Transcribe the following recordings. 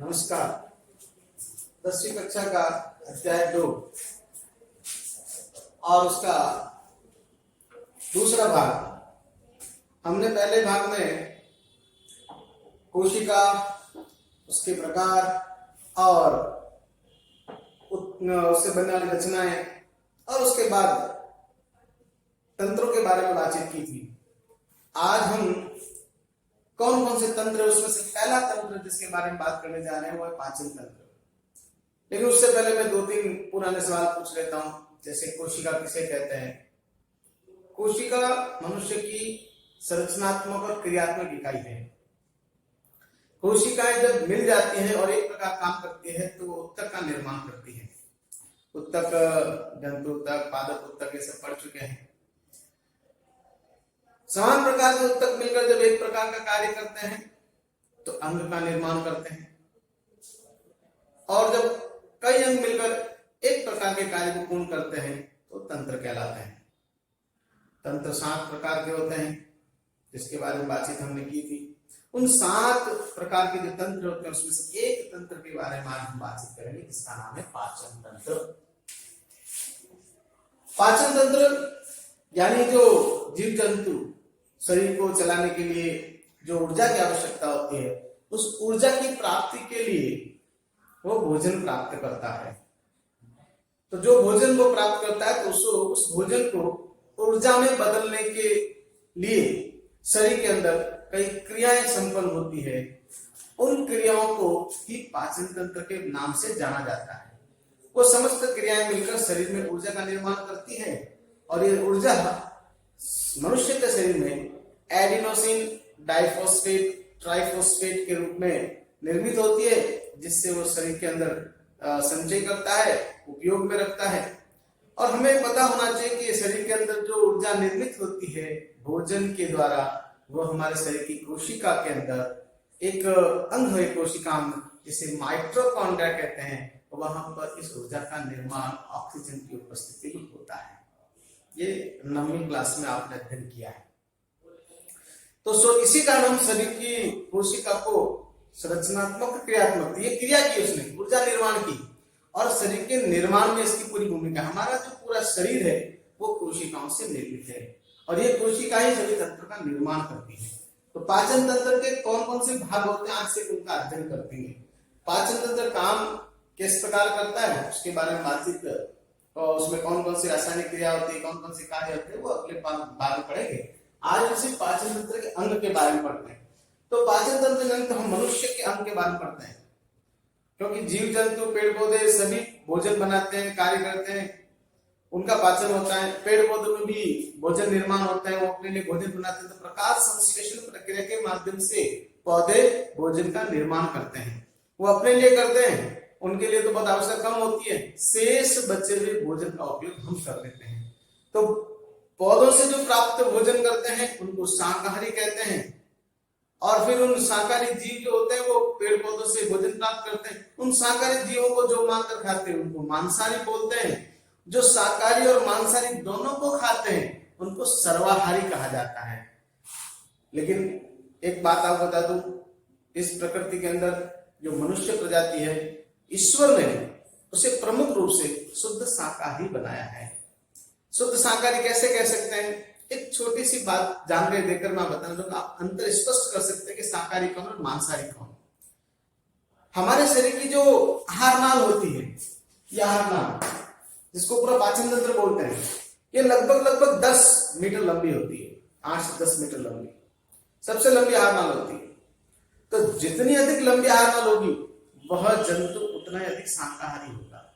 नमस्कार। 10वीं कक्षा का अध्याय 2 और उसका दूसरा भाग। हमने पहले भाग में कोशिका, उसके प्रकार और उससे बनने वाली रचनाएं और उसके बाद तंत्रों के बारे में बातचीत की थी। आज हम कौन कौन से तंत्र, उसमें से पहला तंत्र जिसके बारे में बात करने जा रहे हैं वो है पाचन तंत्र। लेकिन उससे पहले मैं 2-3 पुराने सवाल पूछ लेता हूं। जैसे कोशिका किसे कहते हैं? कोशिका मनुष्य की संरचनात्मक और क्रियात्मक इकाई है। कोशिकाएं जब मिल जाती हैं और एक प्रकार काम करती है तो वो उत्तक का निर्माण करती है। उत्तक, जंतु उत्तक, पादप उत्तक, ये सब पढ़ चुके हैं। समान प्रकार के उत्तक मिलकर जब एक प्रकार का कार्य करते हैं तो अंग का निर्माण करते हैं, और जब कई अंग मिलकर एक प्रकार के कार्य को पूर्ण करते हैं तो तंत्र कहलाते हैं। तंत्र 7 प्रकार के होते हैं, जिसके बारे में बातचीत हमने की थी। उन 7 प्रकार के जो तंत्र होते हैं उसमें से एक तंत्र के बारे में आज हम बातचीत करेंगे, जिसका नाम है पाचन तंत्र। पाचन तंत्र यानी जो जीव जंतु शरीर को चलाने के लिए जो ऊर्जा की आवश्यकता होती है, उस ऊर्जा की प्राप्ति के लिए वो भोजन प्राप्त करता है। तो जो भोजन वो प्राप्त करता है तो उस भोजन को ऊर्जा में बदलने के लिए शरीर के अंदर कई क्रियाएं संपन्न होती है। उन क्रियाओं को ही पाचन तंत्र के नाम से जाना जाता है। वो समस्त क्रियाएं मिलकर शरीर में ऊर्जा का निर्माण करती है, और ये ऊर्जा मनुष्य के शरीर में एडिनोसिन डाइफॉस्फेट ट्राइफॉस्फेट के रूप में निर्मित होती है, जिससे वो शरीर के अंदर संचय करता है, उपयोग में रखता है। और हमें पता होना चाहिए कि शरीर के अंदर जो ऊर्जा निर्मित होती है भोजन के द्वारा, वो हमारे शरीर की कोशिका के अंदर एक अंग है, कोशिकांग, जिसे माइटोकॉन्ड्रिया कहते हैं। वहां पर इस ऊर्जा का निर्माण ऑक्सीजन की उपस्थिति में होता है। ये 9वीं क्लास में आपने अध्ययन किया है। तो इसी कारण हम शरीर की कोशिका को संरचनात्मक क्रियात्मक, ये क्रिया की उसने ऊर्जा निर्माण की, और शरीर के निर्माण में इसकी पूरी भूमिका। हमारा जो पूरा शरीर है वो कोशिकाओं से निर्मित है, और ये कोशिका ही सभी तंत्र का निर्माण करती है। तो पाचन तंत्र के कौन कौन से भाग होते हैं, आज से उनका अध्ययन करते हैं। पाचन तंत्र काम किस प्रकार करता है उसके बारे में बातचीत, और उसमें कौन कौन सी रासायनिक क्रिया होती है, कौन कौन से कार्य होते हैं, वो अगले बाद में पढ़ेंगे। आज उसी पाचन तंत्र के अंग के बारे में पढ़ते हैं। तो पाचन तंत्र में तो हम मनुष्य के अंग के बारे में पढ़ते हैं, क्योंकि जीव जंतु पेड़ पौधे सभी भोजन बनाते हैं, कार्य करते हैं, उनका पाचन होता है। पेड़ पौधों में भी भोजन निर्माण होता है, वो अपने लिए भोजन बनाते हैं। तो प्रकाश संश्लेषण प्रक्रिया के माध्यम से पौधे भोजन का निर्माण करते हैं। वो अपने लिए करते हैं, उनके लिए तो बहुत आवश्यकता कम होती है, शेष बचे हुए भोजन का उपयोग हम कर लेते हैं। तो पौधों से जो प्राप्त भोजन करते हैं उनको शाकाहारी कहते हैं, और फिर उन शाकाहारी जीव जो होते हैं वो पेड़ पौधों से भोजन प्राप्त करते हैं। उन शाकाहारी जीवों को जो मारकर खाते हैं उनको मांसाहारी बोलते हैं। जो शाकाहारी और मांसाहारी दोनों को खाते हैं उनको सर्वाहारी कहा जाता है। लेकिन एक बात आपको बता दूं, इस प्रकृति के अंदर जो मनुष्य प्रजाति है, ईश्वर ने उसे प्रमुख रूप से शुद्ध शाकाहारी बनाया है। शुद्ध शाकाहारी कैसे कह सकते हैं? एक छोटी सी बात जानकारी देकर मैं बताना चाहूंगा, आप अंतर स्पष्ट कर सकते हैं कि शाकाहारी कौन और मांसाहारी कौन। हमारे शरीर की जो आहार नाल होती है, यह आहार नाल जिसको पूरा पाचन तंत्र बोलते हैं, ये लगभग 10 मीटर लंबी होती है, 8 से 10 मीटर लंबी सबसे लंबी आहार नाल होती है। तो जितनी अधिक लंबी आहार नाल होगी वह जंतु उतना ही अधिक शाकाहारी होगा,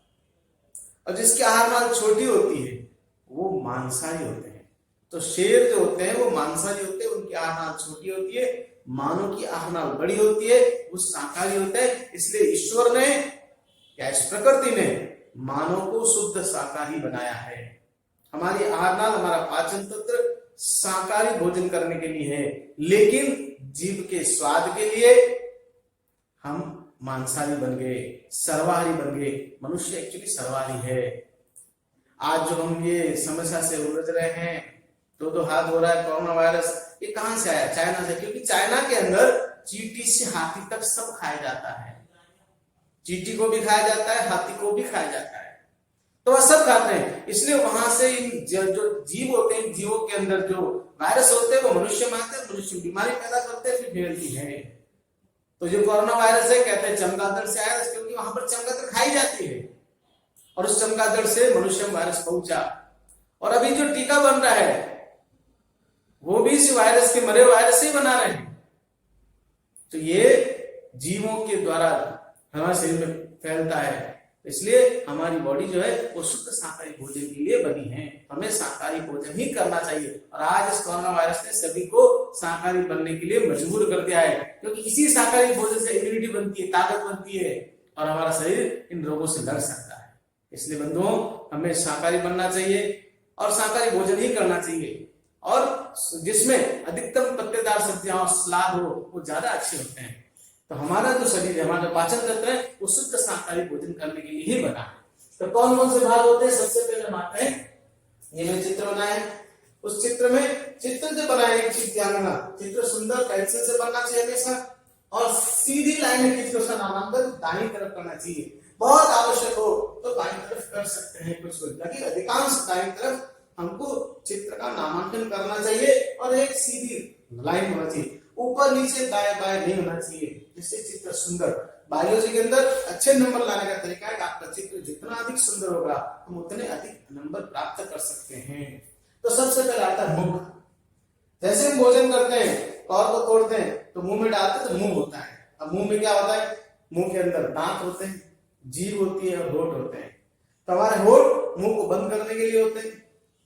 और जिसकी आहार नाल छोटी होती है वो मांसाहारी होते हैं। तो शेर जो होते हैं वो मांसाहारी होते हैं, उनकी आहार नाल छोटी होती है। मानव की आहार नाल बड़ी होती है, वो शाकाहारी होते हैं। इसलिए ईश्वर ने या इस प्रकृति ने मानव को शुद्ध शाकाहारी बनाया है। हमारी आहार नाल, हमारा पाचन तंत्र शाकाहारी भोजन करने के लिए है, लेकिन जीव के स्वाद के लिए हम मांसाहारी बन गए, सर्वाहारी बन गए। मनुष्य एक्चुअली सर्वाहारी है। आज जो हम ये समस्या से उलझ रहे हैं, 2 हाथ हो रहा है, कोरोना वायरस, ये कहां से आया? चाइना से। क्योंकि चाइना के अंदर चींटी से हाथी तक सब खाया जाता है। चींटी को भी खाया जाता है, हाथी को भी खाया जाता है, तो वह सब खाते हैं। इसलिए वहां से इन जो जीव होते हैं, जीवों के अंदर जो वायरस होते हैं वो मनुष्य में आते हैं, मनुष्य बीमारी पैदा करते हैं, फिर फैलती है। तो जो कोरोना वायरस है कहते हैं चमगादड़ से आया, क्योंकि वहां पर चमगादड़ खाई जाती है और उस चमगादड़ से मनुष्य में वायरस पहुंचा। और अभी जो टीका बन रहा है वो भी इस वायरस के, मरे वायरस से ही बना रहे हैं। तो ये जीवों के द्वारा हमारे शरीर में फैलता है। इसलिए हमारी बॉडी जो है वो शुद्ध शाकाहारी भोजन के लिए बनी है, हमें शाकाहारी भोजन ही करना चाहिए। और आज इस कोरोना वायरस ने सभी को शाकाहारी बनने के लिए मजबूर कर दिया है, क्योंकि इसी शाकाहारी भोजन से इम्यूनिटी बनती है, ताकत बनती है और हमारा शरीर इन रोगों से लड़ सकता है। इसलिए बंधुओं, हमें शाकाहारी बनना चाहिए और शाकाहारी भोजन ही करना चाहिए, और जिसमें अधिकतम पत्तेदार सब्जियां और सलाद हो वो ज्यादा अच्छे होते हैं। तो हमारा जो शरीर है, हमारा जो पाचन तंत्र है वो शुद्ध शाकाहारी भोजन करने के लिए ही बना है। तो कौन कौन से भाग होते हैं? सबसे पहले हम आते हैं, ये मैंने चित्र बनाया है, उस चित्र में चित्र जो बनाया एक चीज ध्यान रखना, चित्र सुंदर पेंसिल से बनना चाहिए हमेशा, और सीधी लाइन में खींच कर उसका नामांकन दाईं तरफ करना चाहिए। बहुत आवश्यक हो तो बाईं तरफ कर सकते हैं कुछ, लेकिन अधिकांश दाईं तरफ हमको चित्र का नामांकन करना चाहिए और एक सीधी लाइन होना चाहिए, ऊपर नीचे दाएं बाएं नहीं होना चाहिए, जिससे चित्र सुंदर। बायोलॉजी के अंदर अच्छे नंबर लाने का तरीका है, आपका चित्र जितना अधिक सुंदर होगा हम उतने अधिक नंबर प्राप्त कर सकते हैं। तो सबसे पहले आता है मुख। जैसे हम भोजन करते हैं, कौर को तोड़ते हैं तो मुंह में डालते हैं तो मुंह होता है। अब मुंह में क्या होता है? मुंह के अंदर दांत होते हैं, जीभ होती है और होठ होते हैं। तो हमारे होठ मुंह को बंद करने के लिए होते हैं।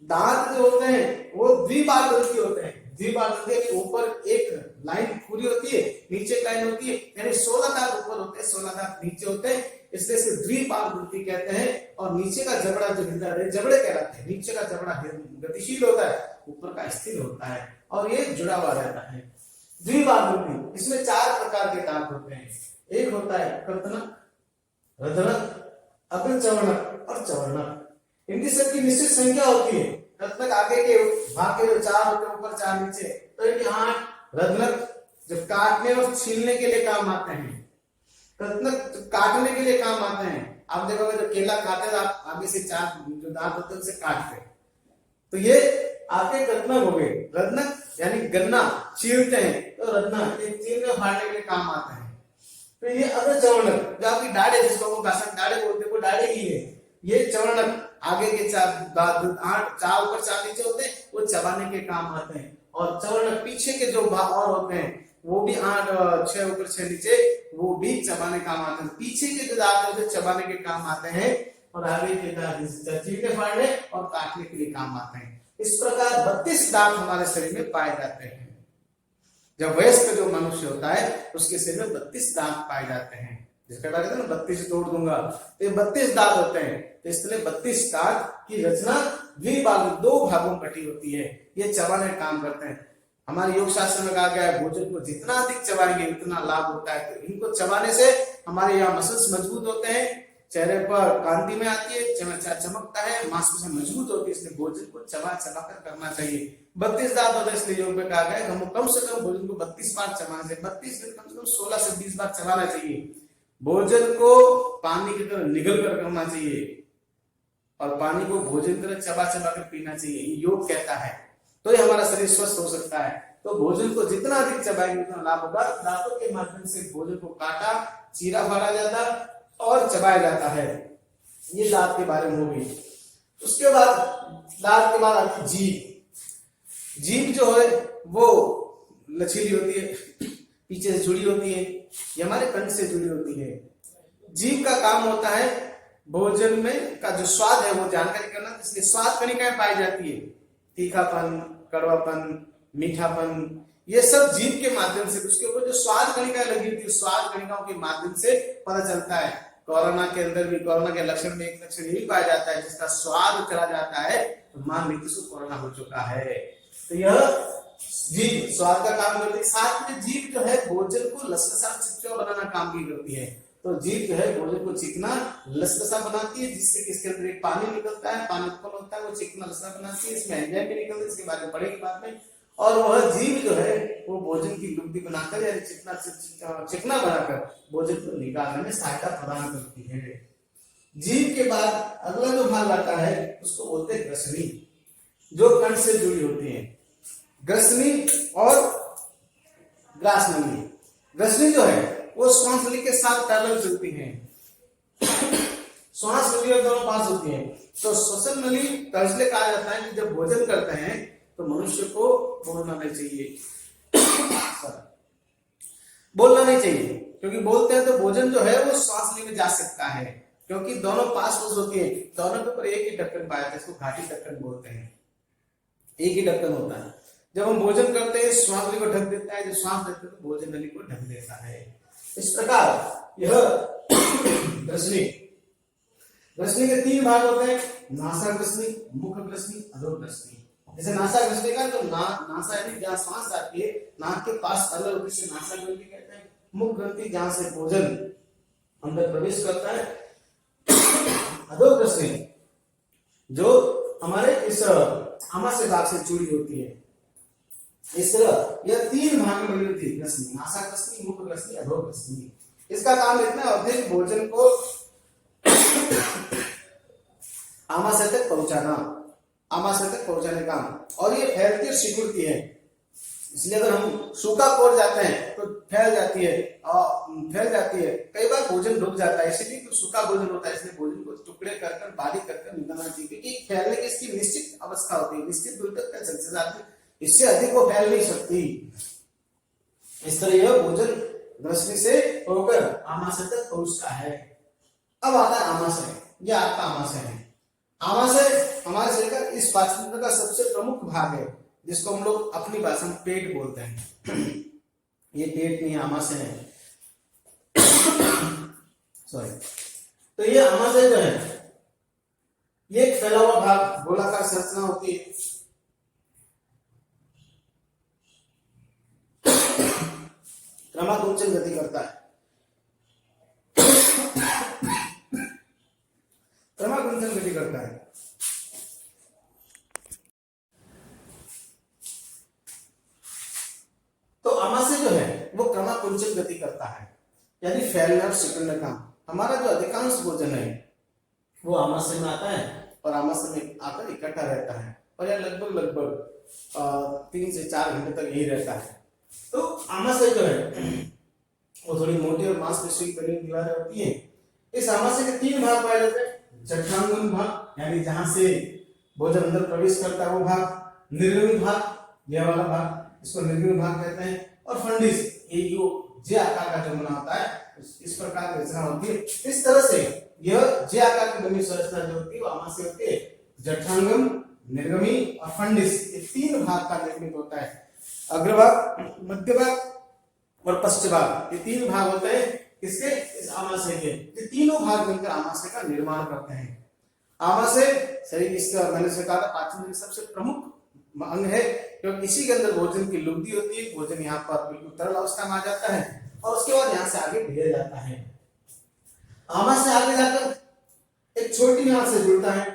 दांत जो होते हैं वो द्विबालग्रंथी होते हैं। द्विबालग्रंथी के ऊपर एक लाइन पूरी होती है, नीचे एक लाइन होती है, यानी 16 दांत ऊपर होते हैं, 16 दांत नीचे होते हैं, इसलिए इसे द्विबालग्रंथी कहते हैं। और नीचे का जबड़ा जो हृदय जबड़े कहलाते हैं। नीचे का जबड़ा गतिशील होता है, ऊपर का स्थिर होता है और ये जुड़ा हुआ रहता है। द्विबालग्रंथी, इसमें 4 प्रकार के दांत होते हैं। एक होता है कर्तनक, रधनक, अग्रचवर्णक और चवर्णक। इनकी सबकी निश्चित संख्या होती है। कर्तनक आगे के भाग के जो 4 होते हैं, ऊपर 4 नीचे, तो इनके 8। रधनक जब काटने और छीलने के लिए काम आते हैं। कर्तनक काटने के लिए काम आते हैं। आप देखोगे जब केला खाते हैं आप आगे से 4 जो दांत होते हैं उसे काटते हैं, तो ये आपके कर्तनक हो गए। रधनक यानी गन्ना छीलते हैं तो रधनक ये चीरने फाड़ने के लिए काम आता है। तो ये अग्रचवर्णक जो आपकी दाढ़े, जिसको हम भाषा में दाढ़े बोलते हैं, वो दाढ़े ही है। ये चवर्णक आगे के 4 4 ऊपर 4 नीचे होते हैं, वो चबाने के काम आते हैं। और चवर्णक पीछे के जो और होते हैं वो भी 8 6 ऊपर 6 नीचे, वो भी चबाने काम आते हैं। पीछे के जो दांत होते हैं चबाने के काम आते हैं और आगे के दांत चीरने फाड़ने और काटने के लिए काम आते हैं। इस प्रकार 32 दांत हमारे शरीर में पाए जाते हैं। जब वयस्क जो मनुष्य होता है उसके शरीर में 32 दांत पाए जाते हैं। जिसका कहते हैं ना 32 तोड़ दूंगा, तो ये 32 दांत होते हैं। तो इसलिए 32 दांत की रचना द्विबालक 2 भागों में बटी होती है। ये चबाने का काम करते हैं। हमारे योग शास्त्र में कहा गया है भोजन को जितना अधिक चबाएंगे उतना लाभ होता है। तो इनको चबाने से हमारे यहाँ मसल्स मजबूत होते हैं, चेहरे पर कांति में आती है, चमकता है, मांसपेशियां मजबूत होती है। इसलिए भोजन को चबा चबा कर करना चाहिए। 32 दांत होता है, इसलिए योग में कहा गया है हमको कम से कम भोजन को 32 बार चबाना चाहिए। 32 दिन कम से कम 16 से 20 बार चबाना चाहिए। भोजन को पानी की तरह निगल कर करना चाहिए और पानी को भोजन की तरह चबा चबा कर पीना चाहिए, ये योग कहता है। तो ये हमारा शरीर स्वस्थ हो सकता है। तो भोजन को जितना अधिक चबाएंगे उतना लाभ होगा। दांतों के माध्यम से भोजन को काटा, चीरा फाड़ा जाता और चबाया जाता है। ये दांत के बारे में होगी। उसके बाद दांत के बाद आती जीभ। जीभ जो है वो लचीली होती है, पीछे से जुड़ी होती है, ये हमारे कंठ से जुड़ी होती है। जीभ का काम होता है भोजन में का जो स्वाद है वो जानकारी करना। इसलिए स्वाद कणिकाएं पाई जाती है, तीखापन, कड़वापन, मीठापन, ये सब जीभ के माध्यम से उसके ऊपर जो स्वाद कणिकाएं लगी होती है, स्वाद कणिकाओं के माध्यम से पता चलता है। कोरोना के अंदर भी कोरोना के लक्षण में एक लक्षण यही पाया जाता है, जिसका स्वाद चला जाता है तो मान लीजिए उसको कोरोना हो चुका है। तो यह जीभ स्वाद का काम करती है। साथ में जीभ जो है भोजन को लसलसा चिपचिपा बनाना काम भी करती है। तो जीभ जो है भोजन को चिकना लसलसा बनाती है, जिससे कि इसके अंदर एक पानी निकलता है, पानी उत्पन्न होता है, वो चिकना लसलसा बनाती है। इसमें एंजाइम भी निकलते हैं, इसके बारे में पढ़ेंगे बाद में। और वह जीव जो है वो भोजन की लुब्धि बनाकर या चिकना बनाकर भोजन को निकालने में सहायता प्रदान करती है। जीव के बाद अगला जो भाग आता है उसको बोलते हैं ग्रसनी, जो कंठ से जुड़ी होती है। ग्रसनी और ग्रासनली। ग्रसनी जो है वो श्वास नली के साथ पैरेलल चलती है, श्वास नली और दोनों पास होती है। तो श्वसन नली का इसलिए कहा जाता है कि जब भोजन करते हैं तो मनुष्य को बोलना नहीं चाहिए बोलना नहीं चाहिए, क्योंकि बोलते हैं तो भोजन जो है वो श्वास नली में जा सकता है, क्योंकि दोनों पास होती है। दोनों के ऊपर एक ही ढक्कन पाया जाता है, इसको घाटी ढक्कन बोलते हैं। एक ही ढक्कन होता है। जब हम भोजन करते हैं श्वास नली को ढक देता है, जो श्वास देते हैं तो भोजन नली को ढक देता है। इस प्रकार यह ग्रसनी। ग्रसनी के 3 भाग होते हैं, नासा ग्रसनी, मुख ग्रसनी, अधो ग्रसनी। जैसे नासा ग्रसनी का जो नासा यानी जहाँ सांस जाती है नाक के पास अलग होती है, नासा ग्रंथि कहते हैं। मुख ग्रंथि जहाँ से भोजन अंदर प्रवेश करता है। अधो ग्रसनी जो हमारे इस आमाशय भाग से जुड़ी होती है। इस तरह यह 3 भाग में बनी होती है ग्रसनी, नासा ग्रसनी, मुख ग्रसनी, अधो ग्रसनी। इसका काम इतना होता है कि भोजन को आमाशय तक पहुंचाना, आमाशय तक पहुंचाने का। और ये फैलती और सिकुड़ती है, इसलिए अगर हम सूखा कोर जाते हैं तो फैल जाती है कई बार भोजन रुक जाता है, इसलिए तो सूखा भोजन होता है। इसलिए भोजन को टुकड़े कर बारीक कर निकालना चाहिए, क्योंकि फैलने की इसकी निश्चित अवस्था होती है, निश्चित दूर तक फैल सकती है, इससे अधिक वो फैल नहीं सकती। इस तरह यह भोजन ग्रसनी से होकर आमाशय तक पहुंचता है। अब आता है आमाशय। यह आपका आमाशय है। आमाशय हमारे शरीर का इस पाचन तंत्र का सबसे प्रमुख भाग है, जिसको हम लोग अपनी भाषा में पेट बोलते हैं। ये पेट नहीं, आमाशय है। सॉरी। तो ये आमाशय जो है ये एक फैला हुआ भाग, गोलाकार संरचना होती है। क्रमानुसार गति करता है, क्रमानुसार गति करता है। तो आमाशय जो है वो क्रमानुसार गति करता है, यानी फैलने और सिकुड़ने का। हमारा जो अधिकांश भोजन है वो आमाशय में आता है और आमाशय में आकर इकट्ठा रहता है, और यह लगभग 3 से 4 घंटे तक यही रहता है। तो आमाशय जो है वो थोड़ी मोटी और मांसपेशी की बनी दीवारें होती है। इस आमाशय के 3 भाग पाए जाते हैं। जठरांगन भाग, यानी जहां से भोजन अंदर प्रवेश करता है वो भाग। निर्गमी भाग, यह वाला भाग, इसको निर्गमी भाग कहते हैं। और फंडिस, ये जो जे आकार का जो बना होता है, इस प्रकार की रचना होती है। इस तरह से यह जे आकार की बनी संरचना जो होती है वो आमाशय होती है। जठरांगम, निर्गमी और फंडिस, ये 3 भाग का निर्मित होता है। अग्रभाग, मध्य भाग और पश्चिम भाग, ये 3 भाग होते हैं इसके, इस आमाशय के। ये तीनों भाग मिलकर आमाशय का निर्माण करते हैं। आमाशय शरीर इसका मैंने से कहा था पाचन के सबसे प्रमुख अंग है, क्योंकि इसी के अंदर भोजन की लुब्धि होती है। भोजन यहाँ पर बिल्कुल तरल अवस्था में आ जाता है और उसके बाद यहाँ से आगे भेजा जाता है। आमाशय आगे जाकर एक छोटी नाल से जुड़ता है,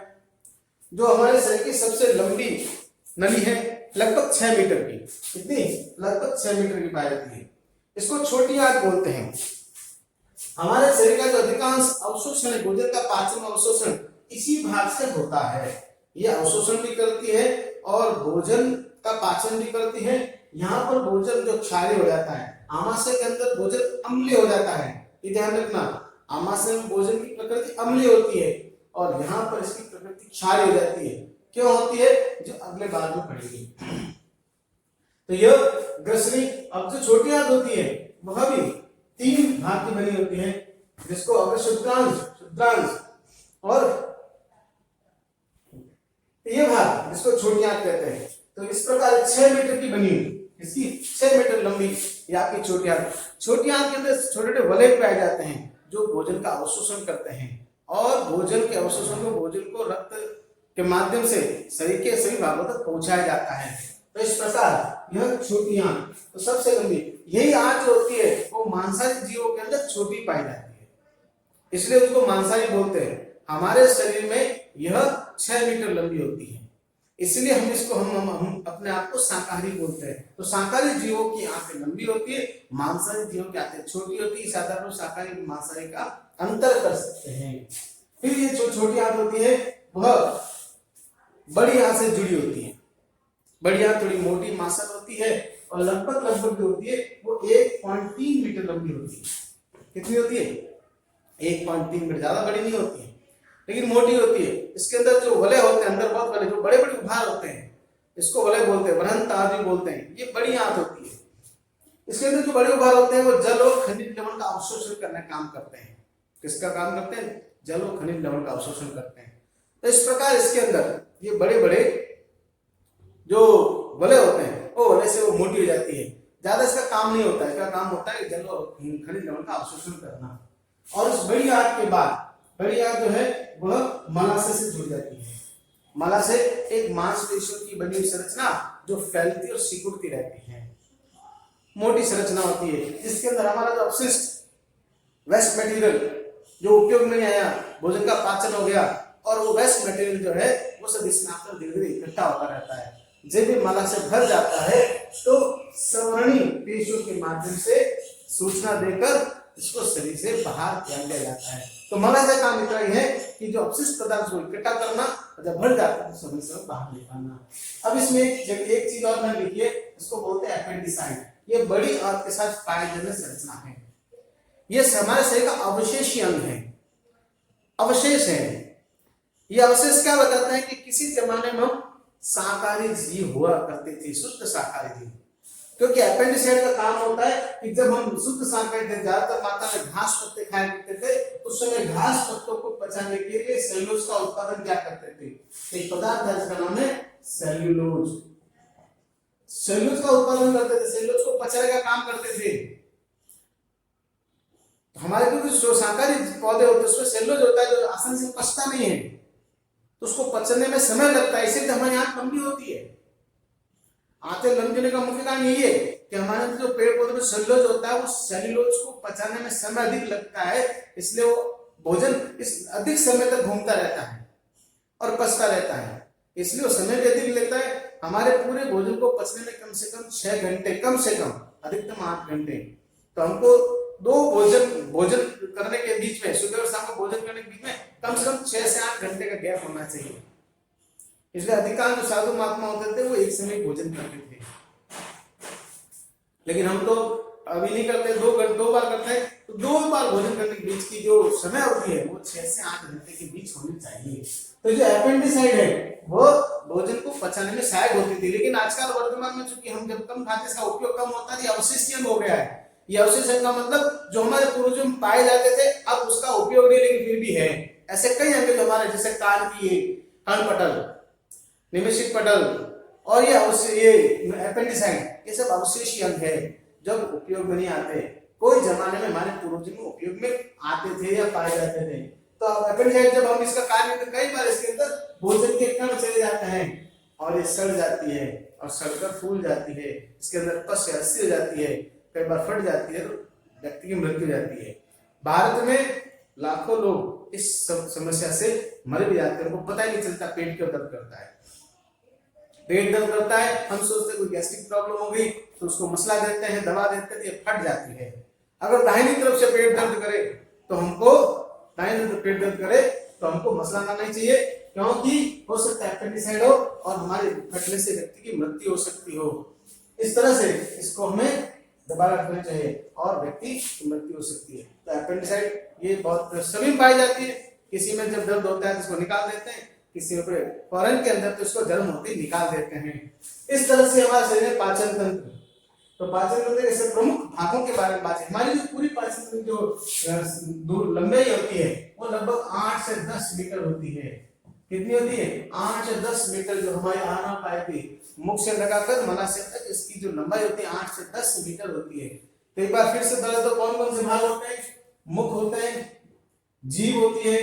जो हमारे शरीर की सबसे लंबी नली है, लगभग 6 मीटर की। कितनी? लगभग 6 मीटर की पाई जाती है। इसको छोटी आंत बोलते हैं। हमारे शरीर का जो अधिकांश अवशोषण है, भोजन का पाचन अवशोषण इसी भाग से होता है। यह अवशोषण भी करती है और भोजन का पाचन भी करती है। यहाँ पर भोजन जो क्षारीय हो जाता है, आमाशय के अंदर भोजन अम्लीय हो जाता है। ये ध्यान रखना, आमाशय में भोजन की प्रकृति अम्लीय होती है और यहाँ पर इसकी प्रकृति क्षारीय हो जाती है। क्यों होती है, जो अगले बार में पढ़ेगी। तो यह ग्रसनी। अब जो छोटी आंत होती है वह भी 3 भाग की बनी होती है, जिसको अग्र शुद्रांश और ये भाग जिसको छोटी आंत कहते हैं। तो इस प्रकार 6 मीटर की बनी हुई, इसकी 6 मीटर लंबी ये आपकी छोटी आंत। छोटी आंत के अंदर छोटे छोटे वलय पाए जाते हैं जो भोजन का अवशोषण करते हैं, और भोजन के अवशोषण को भोजन को रक्त के माध्यम से शरीर के सभी भागों तक पहुंचाया जाता है। तो इस प्रकार यह छोटी आंत तो सबसे लंबी, यही आंत जो होती है वो मांसाहारी जीवों के अंदर छोटी पाई जाती है, इसलिए उसको मांसाहारी बोलते हैं। हमारे शरीर में यह 6 मीटर लंबी होती है। इसलिए हम इसको हम अपने आप को शाकाहारी बोलते हैं। तो शाकाहारी जीवों की आंखें लंबी होती है, मांसाहारी जीवों की आंखें छोटी होती है। साधारण शाकाहारी मांसाहारी का अंतर कर सकते हैं। फिर ये जो छोटी आंख होती है वह बड़ी आंख से जुड़ी होती है। बड़ी आंख थोड़ी मोटी मांसल होती है और लगभग जो होती है वो 1.3 मीटर लंबी होती है। कितनी होती है? 1.3 मीटर। ज्यादा बड़ी नहीं होती है लेकिन मोटी होती है। इसके अंदर जो वलय होते हैं, अंदर बहुत बड़े जो बड़े बड़े उभार होते हैं, इसको वलय बोलते हैं, वृहंत आदि बोलते हैं। ये बड़ी आंत होती है। इसके अंदर जो बड़े उभार होते हैं वो जल और खनिज लवण का अवशोषण करने का काम करते हैं। किसका काम करते हैं? जल और खनिज लवण का अवशोषण करते हैं। तो इस प्रकार इसके अंदर ये बड़े बड़े जो वलय होते हैं वो वलय से वो मोटी हो जाती है। ज्यादा इसका काम नहीं होता है। इसका काम होता है जल और खनिज लवण का अवशोषण करना। और इस बड़ी आंत के बाद बड़ी आंत जो है वह मलाशय से जुड़ जाती है। मलाशय एक मांसपेशियों की बनी हुई संरचना जो फैलती और सिकुड़ती रहती है, मोटी संरचना होती है, जिसके अंदर हमारा जो अपशिष्ट वेस्ट मटेरियल जो उपयोग में नहीं आया, भोजन का पाचन हो गया और वो वेस्ट मटेरियल जो है वो सब इसमें आकर धीरे धीरे इकट्ठा होता रहता है। जब भी मलाशय भर जाता है तो संवहनी पेशियों के माध्यम से सूचना देकर इसको शरीर से बाहर फेंक दिया जाता है। तो मलाशय काम इतना ही है कि जो अपशिष्ट पदार्थ को इकट्ठा करना, जब भर जाता है तो शरीर से बाहर निकालना। अब इसमें एक चीज और ध्यान रखिए, इसको बोलते हैं एपेंडिसाइट। ये बड़ी आंत के साथ पायजन्य संरचना है। ये हमारे शरीर का अवशेषी अंग है, अवशेष है। ये अवशेष क्या बताता है कि किसी जमाने में हम शाकाहारी जीव हुआ करते थे, शुद्ध शाकाहारी जीव। क्योंकि एपेंडिसाइड का काम होता है कि जब हम शुद्ध शाकाहारी थे, ज्यादातर मात्रा में घास पत्ते खाया करते थे, उस समय घास पत्तों को पचाने के लिए सेल्यूलोज का उत्पादन क्या करते थे? एक पदार्थ है जिसका नाम है सेल्यूलोज। सेल्यूलोज का उत्पादन करते थे, सेल्यूलोज को पचाने का काम करते थे। हमारे जो शाकाहारी पौधे होते हैं उसमें सेल्यूलोज होता है जो आसानी से पचता नहीं है, तो उसको पचने में समय लगता है, इसीलिए हमारी आंख लंबी होती है। आंखें लंबी होने का मुख्य कारण यही है कि हमारे जो पेड़ पौधे में सेल्यूलोज होता है वो सेल्यूलोज को पचाने में समय अधिक लगता है, इसलिए वो भोजन इस अधिक समय तक घूमता रहता है और पचता रहता है, इसलिए वो समय भी अधिक लेता है। हमारे पूरे भोजन को पचने में कम से कम 6 घंटे, कम से कम, अधिकतम 8 घंटे। तो हमको दो भोजन करने के बीच में, सुबह और शाम को भोजन करने के बीच में कम से कम 6 से 8 घंटे का गैप होना चाहिए। इसलिए अधिकांश जो साधु महात्मा होते थे वो एक समय भोजन करते थे, लेकिन हम तो अभी नहीं करते, 2 बार करते हैं। तो 2 बार भोजन करने के बीच की जो समय होती है वो 6 से 8 घंटे के बीच होनी चाहिए। तो जो एपेंडिसाइड है वो भोजन को पचाने में सहायक होती थी, लेकिन आजकल वर्तमान में चूंकि हम जब कम खाते, इसका उपयोग कम होता है, अवशिष्ट अंग हो गया है। ये अवशेष का मतलब जो हमारे पूर्वजों में पाए जाते थे, अब उसका उपयोग नहीं, लेकिन फिर भी है। ऐसे कई अंग जो हमारे, जैसे कान की कर्णपटल, निमेशिक पटल और ये एपेंडिसाइड, ये सब अवशेषी अंग है जब उपयोग में नहीं आते। कोई जमाने में हमारे पूर्वजों में उपयोग में आते थे या पाए जाते थे। तो एपेंडिसाइड जब हम इसका कार्य, कई बार इसके अंदर भोजन के कण चले जाते हैं और ये सड़ जाती है और सड़कर फूल जाती है, इसके अंदर पस या रस्सी हो जाती है, कई बार फट जाती है, तो व्यक्ति की मृत्यु हो जाती है। भारत में लाखों लोग इस समस्या से मर भी जाते हैं, उनको पता ही नहीं चलता पेट क्यों दर्द करता है। पेट दर्द करता है, हम सोचते हैं कोई गैस्ट्रिक प्रॉब्लम हो गई तो उसको मसला देते हैं, दवा देते हैं, ये फट जाती है। अगर दाहिनी तरफ से पेट दर्द करे तो हमको मसला आना नहीं चाहिए, क्योंकि हो सकता है एपेंडिसाइड हो और हमारे फटने से व्यक्ति की मृत्यु हो सकती हो। इस तरह से इसको हमें दबा रखना चाहिए और व्यक्ति की मृत्यु हो सकती है। तो एपेंडिसाइड ये बहुत सभी में पाई जाती है। किसी में जब दर्द होता है तो इसको निकाल देते हैं, किसी में फौरन के अंदर तो इसको जन्म होते ही निकाल देते हैं। इस तरह से हमारे शरीर में पाचन तंत्र, तो पाचन तंत्र के ऐसे प्रमुख भागों के बारे में बात है। हमारी जो पूरी पाचन तंत्र जो लंबाई होती है वो लगभग 8 से 10 मीटर होती है। कितनी होती है? 8 से 10 मीटर। जो हमारी आना पाए थी मुख से लगाकर मलाशय तक, इसकी जो लंबाई होती है 8 से 10 मीटर होती है। तो एक बार फिर से बता दो कौन कौन से भाग होते हैं? मुख होते हैं, जीभ होती है,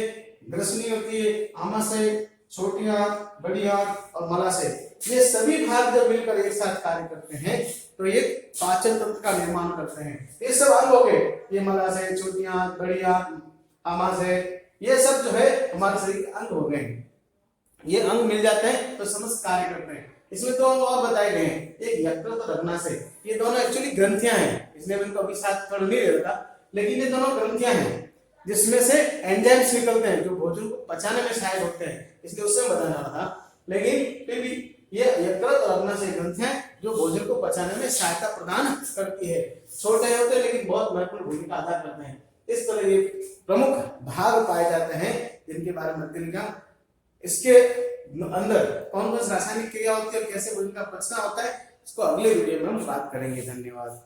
ग्रसनी होती है, आमाशय, छोटी आंत, बड़ी आंत और मलाशय। ये सभी भाग जब मिलकर एक साथ कार्य करते हैं तो ये पाचन तंत्र का निर्माण करते हैं। ये सब अंग हो गए, ये मलाशय, छोटी आंत, बड़ी आंत, आमाशय, ये सब जो है हमारे शरीर के अंग हो गए। ये अंग मिल जाते हैं तो समस्त कार्य करते हैं। इसमें तो और बताए गए हैं, एक यकृत और अग्नाशय, ये दोनों एक्चुअली ग्रंथियां हैं, इसलिए मैं इनको अभी साथ पढ़ नहीं रहता, लेकिन ये दोनों ग्रंथियां हैं जिसमें से एंजाइम्स निकलते हैं जो भोजन को पचाने में सहायक होते हैं, इसलिए उससे बताना था। लेकिन फिर भी ये यकृत और अग्नाशय ग्रंथियां जो भोजन को पचाने में सहायता प्रदान करती है, छोटे होते हैं लेकिन बहुत महत्वपूर्ण भूमिका अदा करते हैं। इस तरह ये प्रमुख भाग पाए जाते हैं जिनके बारे में अध्ययन किया। इसके अंदर कौन कौन सी रासायनिक क्रिया होती है और कैसे भोजन का पचना होता है, इसको अगले वीडियो में हम बात करेंगे। धन्यवाद।